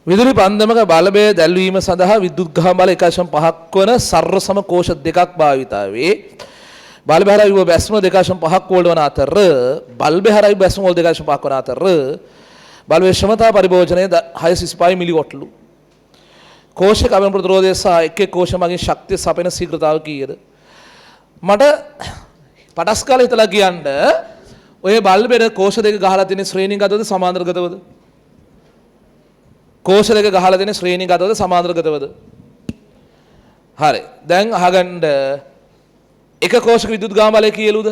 විදුලි පන්දමක බලබය දැල්වීම සඳහා විද්‍යුත් ගහ බල 1.5ක් වන සර්වසම කෝෂ දෙකක් භාවිතා වේ. බලබය හරහා විව බැස්ම 2.5ක් වෝල්ට් වන අතර බලබය හරහා විව බැස්ම වෝල්ට් 2.5ක් වන අතර බලබය ක්ෂමතා පරිභෝජනය 635 මිලිවොට්ලු. කෝෂයක අවම ප්‍රතිරෝධය සහ එක් කෝෂ මගින් ශක්තිය සපයන ශීඝ්‍රතාව කීයද? මට පටස් කාලේ හිතලා කියන්න ඔය බලබෙට කෝෂ දෙක ගහලා තියෙන ශ්‍රේණිගතවද සමාන්තරගතවද? කෝෂ දෙක ගහලා තියෙන ශ්‍රේණිගතවද සමාන්තරගතවද? හරි. දැන් අහගන්න එක කෝෂක විද්‍යුත් ගාම බලය කීයලුද?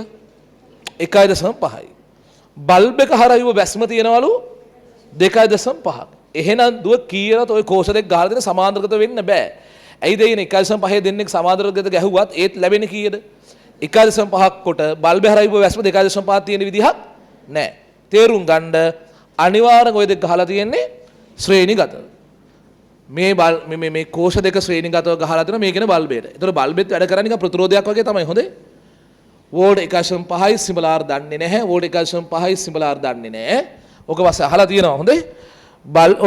1.5යි. බල්බ් එක හරහා යුව බැස්ම තියෙනවලු 2.5ක්. එහෙනම් දුව කීයලත් ඔය කෝෂ දෙක ගහලා තියෙන සමාන්තරගත වෙන්න බෑ. ඇයි දෙයින් 1.5 දෙන්නෙක් සමාන්තරගත ගැහුවත් ඒත් ලැබෙන්නේ කීයද? 1.5ක් කොට බල්බ් හරහා යුව බැස්ම 2.5 තියෙන විදිහක් නෑ. තේරුම් ගන්න අනිවාර්යෙන් ඔය දෙක ගහලා තියෙන්නේ ශ්‍රේණිගත. මේ කෝෂ දෙක ශ්‍රේණිගතව ගහලා තියෙනවා මේ කියන බල්බේට. ඒතර බල්බෙත් වැඩ කරන්නේ නිකන් ප්‍රතිරෝධයක් වගේ තමයි හොඳේ. වෝල්ට් 1.5යි සිම්බල් R දන්නේ නැහැ. වෝල්ට් 1.5යි සිම්බල් R දන්නේ නැහැ. ඔක වාසේ අහලා තියෙනවා හොඳේ.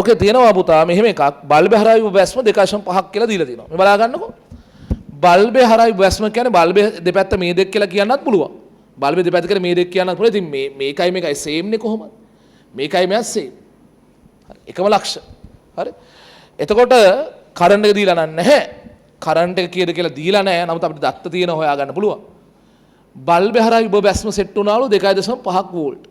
ඔකේ තියෙනවා පුතා මෙහෙම එකක් බල්බ හරහා යුව බැස්ම 2.5ක් කියලා දීලා තියෙනවා. මේ බලා ගන්නකො. බල්බේ හරහා යුව බැස්ම කියන්නේ බල්බේ දෙපැත්ත මේ දෙක කියලා කියන්නත් පුළුවන්. බල්බේ දෙපැත්ත කියලා මේ දෙක කියන්නත් පුළුවන්. ඉතින් මේකයි මේකයි සේම් නේ කොහොමද? මේකයි මෙයා සේම්. හරි. එකම ලක්ෂ. හරි. එතකොට කරන්ට් එක දීලා නැහැ. කරන්ට් එක කීයද කියලා දීලා නැහැ. නමුත් අපිට දත්ත තියෙන හොයාගන්න පුළුවන්. බල්බේ හරහා යුව බැස්ම සෙට් වුණාලු 2.5ක් වෝල්ට්.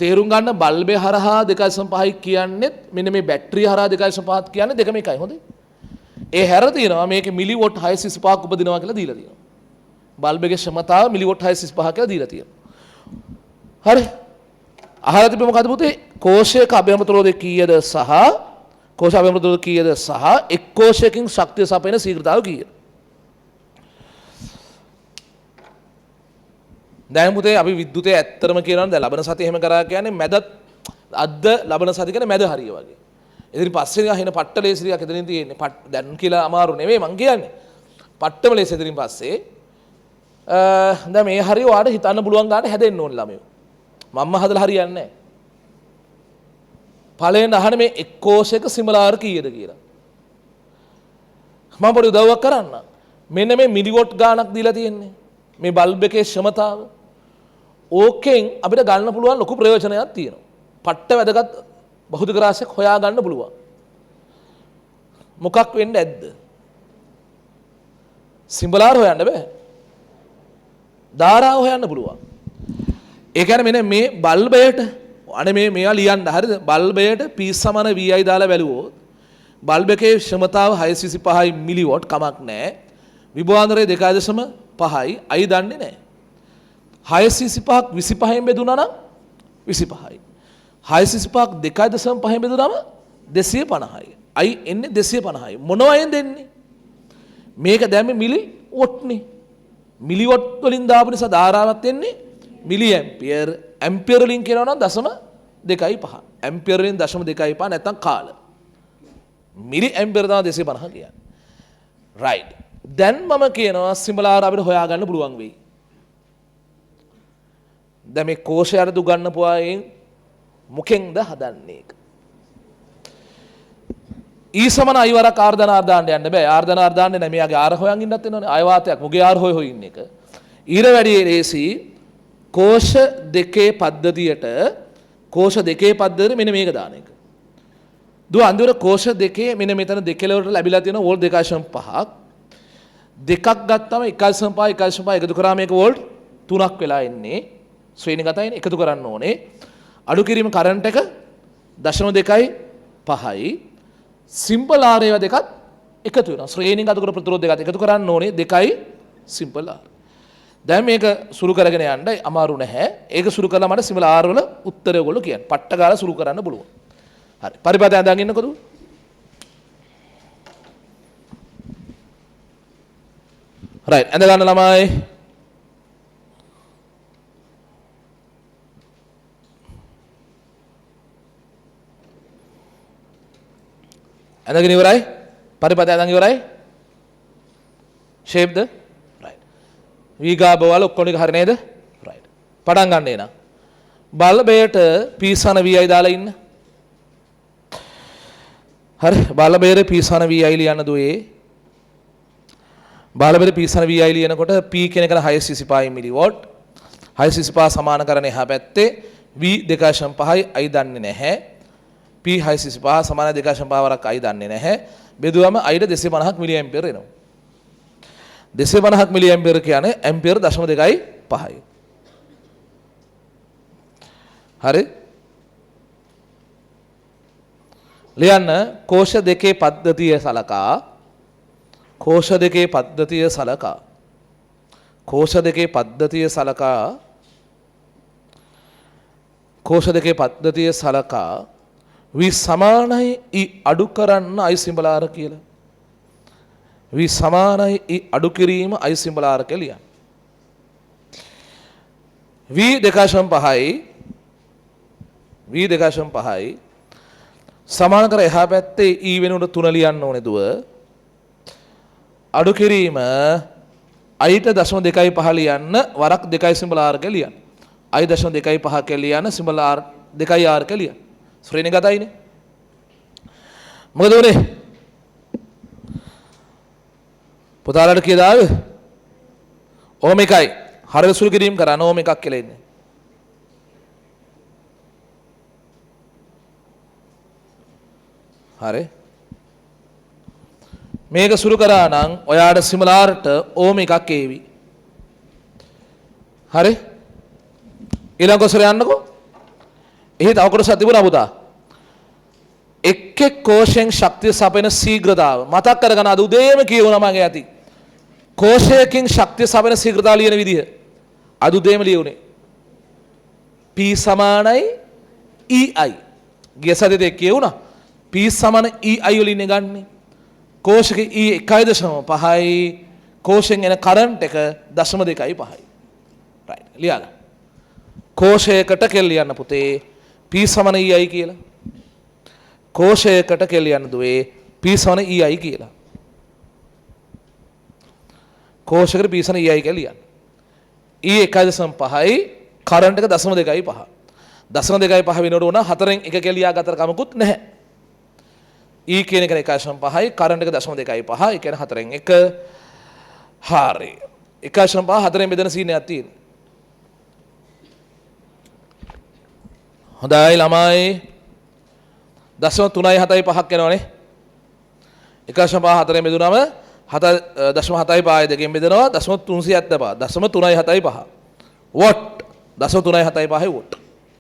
තේරුම් ගන්න බල්බේ හරහා 2.5යි කියන්නේ මෙන්න මේ බැටරිය හරහා 2.5ක් කියන්නේ දෙකම එකයි හොඳේ. ඒ හැර තියෙනවා මේකේ මිලිවොට් 635ක් උපදිනවා කියලා දීලා තියෙනවා. බල්බේගේ ක්ෂමතාව මිලිවොට් 635 කියලා දීලා තියෙනවා. හරි. අහලා තිබෙ මොකද පුතේ? කෝෂයක අභියම ප්‍රතිරෝධය කීයද සහ කෝෂ අභියම ප්‍රතිරෝධය කීයද සහ එක් කෝෂයකින් ශක්තිය සපයන ශීඝ්‍රතාව කීයද? දැන් පුතේ අපි විද්‍යුතය ඇත්තටම කියනවා දැන් ලබන සතිය එහෙම කරා කියන්නේ මැද අද්ද ලබන සතිය කියන්නේ මැද හරිය වගේ. ඉතින් පස්සේ අහින පට්ට ලේසිරියක් එතනින් තියෙන්නේ. දැන් කියලා අමාරු නෙවෙයි මං කියන්නේ. පට්ටම ලේසි ඉතින් පස්සේ දැන් මේ හරිය ඔයාලට හිතන්න පුළුවන් ගානට හැදෙන්න ඕන ළමයෝ. මම්ම හදලා හරියන්නේ නැහැ. ඵලයෙන් අහන්නේ මේ එක් කෝෂයක සිමලාර කීයද කියලා. මම පොඩි උදව්වක් කරන්න. මෙන්න මේ මිලිවොට් ගාණක් දීලා තියෙන්නේ. මේ බල්බ් එකේ ක්ෂමතාව. ඕකෙන් අපිට ගන්න පුළුවන් ලොකු ප්‍රයෝජනයක් තියෙනවා. පට්ට වැදගත් බහුතික රාශියක් හොයා ගන්න පුළුවන්. මොකක් වෙන්න ඇද්ද? සිම්බලාර හොයන්න බෑ. ධාරාව හොයන්න පුළුවන්. ඒ කියන්නේ මෙන්න මේ බල්බයට අනේ මේවා ලියන්න හරිද? බල්බයට P සමාන VI දාලා බැලුවොත් බල්බ් එකේ ක්ෂමතාව 625 මිලිවොට් කමක් නැහැ. විභවාන්තරය 2.5යි I දන්නේ නැහැ. 625ක් 25න් බෙදුණා නම් 25යි. 625ක් 2.5න් බෙදුනම 250යි. I එන්නේ 250යි. මොනවයෙන් දෙන්නේ? මේක දැම්මේ මිලි වොට්නේ. මිලි වොට් වලින් දාපු නිසා ධාරාවක් එන්නේ මිලි ඇම්පියර්. ඇම්පියර් වලින් කියනවා නම් 0.25. ඇම්පියර් වලින් 0.25 නැත්තම් කාල. මිලි ඇම්පියර් තමයි 250 කියන්නේ. right. දැන් මම කියනවා සිම්බලාර අපිට හොයාගන්න පුළුවන් වෙයි. දැන් මේ කෝෂයට දු ගන්න පුවායෙන් මොකෙන්ද හදන්නේ? ඊ සමාන I වරක් ආර්ධනාර දාන්න යන්න බෑ. ආර්ධනාර දාන්නේ නැහැ. මෙයාගේ ආර හොයන් ඉන්නත් වෙනවනේ. ආය වාතයක් මුගේ ආර හොය ඉන්න එක. ඊට වැඩි ලේසි කෝෂ දෙකේ පද්ධතියට කෝෂ දෙකේ පද්ධතිය මෙන්න මේක දාන එක. දුව අන්තිමට කෝෂ දෙකේ මෙන්න මෙතන දෙකලවලට ලැබිලා තියෙන වෝල්ට් 2.5ක් දෙකක් ගත්තම 1.5 එකතු කරාම මේක වෝල්ට් 3ක් වෙලා එන්නේ. ශ්‍රේණිගතයින් එකතු කරන්න ඕනේ. අඩු කිරීම කරන්ට් එක 0.25යි. සිම්පල් R ඒවා දෙකත් එකතු වෙනවා. ශ්‍රේණිගත කර ප්‍රතිරෝධ දෙකත් එකතු කරන්න ඕනේ 2යි සිම්පල් R. දැන් මේක සුරු කරගෙන යන්න අමාරු නැහැ. ඒක සුරු කරලා මට සිම්පල් R වල උත්තරය ඔයගොල්ලෝ කියන්න. පට්ට ගාලා සුරු කරන්න පුළුවන්. හරි. පරිපතය අඳන් ඉන්නකොද? right. ඇඳ ගන්න ළමයි. ඇඳගෙන ඉවරයි. පරිපතය අඳන් ඉවරයි. shape ද? right. වීගා බවල ඔක්කොම එක හරි නේද? right. පටන් ගන්න එන. බලබයට P සන VI දාලා ඉන්න. හරි බලබේර පීසන VI ලියන්න දුවේ. බලබේර පීසන VI ලියනකොට P කියන එක 625 මිලිවෝල්ට්. 625 සමාන කරන්නේ එහා පැත්තේ V 2.5යි I දන්නේ නැහැ. P 625 සමාන 2.5 වරක් I දන්නේ නැහැ. බෙදුවම I ට 250ක් මිලි ඇම්පියර් එනවා. 250ක් මිලි ඇම්පියර් කියන්නේ ඇම්පියර් 0.5යි. හරි ලියන්න කෝෂ දෙකේ පද්ධතිය සලකා කෝෂ දෙකේ පද්ධතිය සලකා කෝෂ දෙකේ පද්ධතිය සලකා කෝෂ දෙකේ පද්ධතිය සලකා V සමානයි E අඩු කරන්න I සිම්බලාර කියලා. V සමානයි E අඩු කිරීම I සිම්බලාර කියලා. V 2.5යි V 2.5යි සමාන කර එහා පැත්තේ E වෙනුවට 3 ලියන්න ඕනේ දුව. අඩු කිරීම I ට 0.25 ලියන්න වරක් 2 සිම්බල් R එක ලියන්න. I 0.25 කියලා ලියන්න සිම්බල් R 2 R එක ලියන්න. ශ්‍රේණිගතයිනේ. මොකද උනේ? පුතාලට කීයද ආවේ? ඕම එකයි. හරියට සුළු කිරීම කරන්න ඕම එකක් කියලා ඉන්නේ. හරි මේක සුළු කරා නම් ඔයාට සිමලාර්ට ඕම එකක් ඒවි. හරි ඊළඟ කොටසට යන්නකෝ. එහි තව කොටසක් තිබුණා පුතා. එක් එක් කෝෂයෙන් ශක්තිය සපයන ශීඝ්‍රතාව මතක් කරගන්න අද උදේම කියවුණා මගේ ඇති. කෝෂයකින් ශක්තිය සපයන ශීඝ්‍රතාව ලියන විදිහ අද උදේම ලියුනේ. P සමානයි EI. ගිය සතියේ කියවුණා. P සමාන EI වලින් ගන්නේ. කෝෂක E 1.5යි කෝෂයෙන් එන කරන්ට් එක 0.25යි. රයිට් ලියලා. කෝෂයකට කෙල් ලියන්න පුතේ P සමාන EI කියලා. කෝෂයකට කෙල් ලියන්න දුවේ P සමාන EI කියලා. කෝෂයකට P සමාන EI කියලා ලියන්න. E 1.5යි කරන්ට් එක 0.25. 0.25 වෙනකොට උන 4න් 1 කියලා ලියාගත්තට කමකුත් නැහැ. E කියන එක 1.5යි කරන්ට් එක 0.25. ඒ කියන්නේ 4න් 1. හරි. 1.5 4න් බෙදෙන සීනයක් තියෙනවා. හොඳයි ළමයි 0.375ක් එනවනේ 1.5 4න් බෙදුනම 7.75 දෙකෙන් බෙදනවා 0.375 0.375 වොට් 0.375 වොට්